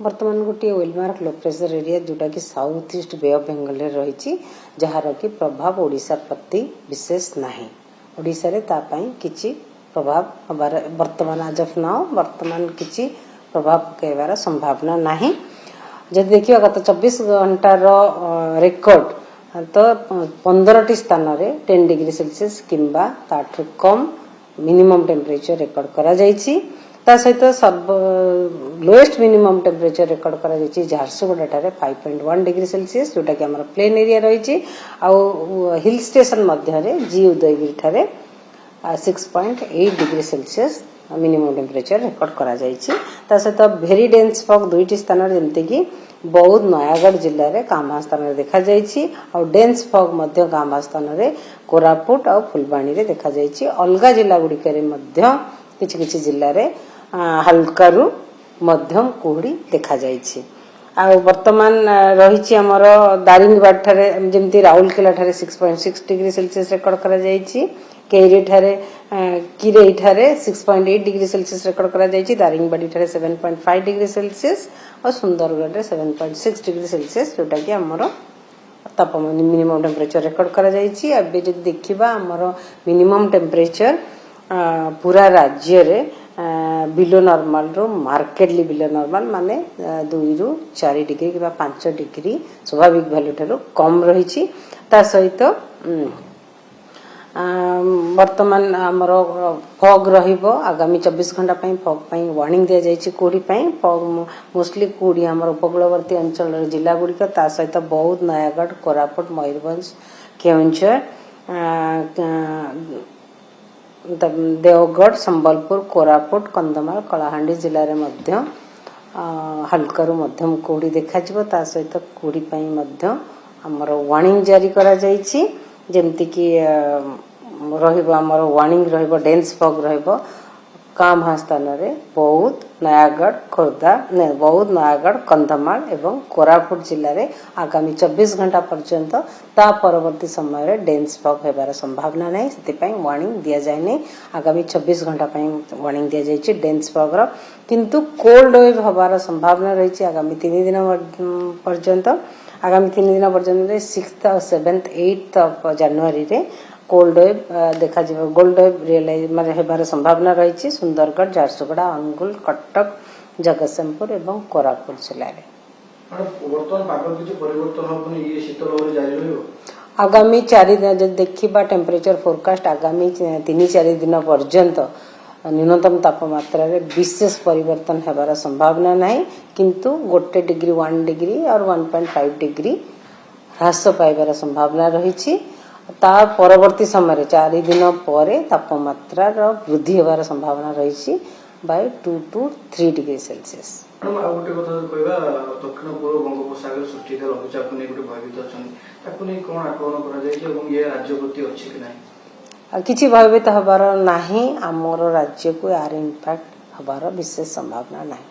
बर्तमान गोटे well-marked low pressure area जोटा कि south east Bay of Bengal रही जार कि प्रभाव ओडिशा प्रति विशेष नाही। ओडिशा रे ता पई किछि प्रभाव हबार वर्तमान आज ऑफ नाउ वर्तमान किछि प्रभाव पकेबार संभावना नाही। जब देखिए गत 24 घंटा रेकर्ड तो 15 स्थान रे 10 डिग्री सेल्सियस किंबा ताठु कम मिनिमम टेम्परेचर रेकर्ड करा जायछि। ता सहित सब लोएस्ट मिनिमम टेम्परेचर रेकर्ड करा जायछि झारसुगुड़ा ठारे 5.1 डिग्री सेल्सियस जोटा कि हमर प्लेन एरिया रहिछि आ हिल स्टेशन मध्य रे जी उदयगिरी ठारे 6.8 degree Celsius minimum temperature record करा जायछि। ता सहित भेरी डेंस फॉग दुईटी स्थान रे जेमति कि बौद्ध नयागढ़ जिल्ला रे कामा स्थान रे देखा जायछि आ डेंस फॉग मध्य कामा स्थान रे कोरापुट आ फुलबाणी रे देखा जायछि। अलगा जिल्ला गुडी करे मध्य किछि किछि जिल्ला रे हल्कारू मध्यम कुहुड़ी देखा जायछि। आ वर्तमान रहिछि हमर दारिंगबाड़ ठारे जेमति राउरकेला ठारे 6.6 डिग्री सेल्सियस रेकर्ड करा जायछि। केरी ठारे किरेई ठारे 6.8 डिग्री सेल्सियस रेकर्ड करा जायछि। दारिंगबाड़ी ठारे 7.5 डिग्री सेल्सियस और सुंदरगढ़ रे 7.6 डिग्री सेल्सियस जोटा कि हमर तापमान मिनिमम टेम्परेचर रेकर्ड करा जायछि। अबे जदि देखिबा हमर मिनिमम टेम्परेचर पूरा राज्य रे बिलो नॉर्मल रो मार्केटली बिलो नॉर्मल माने 2 रु 4 डिग्री किबा 5 डिग्री स्वाभाविक वैल्यू ठारो कम रहिछि। ता सहित वर्तमान हमर फॉग रहिबो आगामी 24 घंटा पई फॉग पई वार्निंग दिया जायछि। कोडी पई फॉग मोस्टली कोडी हमर उपकूलवर्ती अंचल रे जिल्ला गुडी का ता सहित बौद्ध नयागढ़ कोरापुट मयूरभंज केउंझर देवगढ़ संबलपुर कोरापुट कंधमाल कलाहांडी जिल्ला रे मध्य हल्कारू मध्यम कोडी देखा जिवो। ता सहित कोडी पई मध्य हमर वार्निंग जारी करा जायछि। जेमति कि रहिबो हमर वार्निंग रहिबो डेंस फॉग रहिबो काम स्थान रे बौद्ध नयागढ़ खोर्धा बौद्ध नयागढ़ कंधमाल एवं कोरापुट जिल्ला रे आगामी 24 घंटा पर्यंत ता परवर्ती समय रे डेंस फॉग हेबार संभावना नै। सेति पई वार्निंग दिया जाय नै। आगामी 24 घंटा पई वार्निंग दिया जायछि डेंस फॉग रो किंतु कोल्ड वेव हबार संभावना रहिछि आगामी 3 दिन पर्यंत। आगामी 3 दिन पर्यंत 6th और 7th 8th ऑफ जनवरी रे कोल्ड वेव देखा जिवो। गोल्ड वेव रियलाइज माने हेबार संभावना रहिछि सुंदरगढ़ झारसुगुड़ा अनुगुल कटक जगतसिंहपुर एवं कोरापुट जिल्ला रे। वर्तमान पाग किछि परिवर्तन होबनी ये शीतल लहर जारी रहयो। आगामी 4 दिन जब देखिबा टेम्परेचर फोरकास्ट आगामी 3-4 दिन पर्यंत न्यूनतम तापमात्रा रे विशेष परिवर्तन हेबार संभावना नाही किंतु 1 डिग्री 1 डिग्री और 1.5 डिग्री ह्रास पाइबार संभावना रहिछि। ता परवर्ती समय 4 दिन परे तापमात्रा रो वृद्धि हेबार संभावना रहिछि बाय 2 to 3 डिग्री सेल्सियस। हम आ गोटे कथा कहबा दक्षिण पूर्व बंगोपसागर सृष्टि लघुचाप नै गोटे भयभीत अछन ताकु नै कोन आकलन करा जाय एवं ये राज्य प्रति अछि कि नै किछि भयभीत हबार नाही। हमर राज्य को यार इंपैक्ट हबार विशेष संभावना नाही।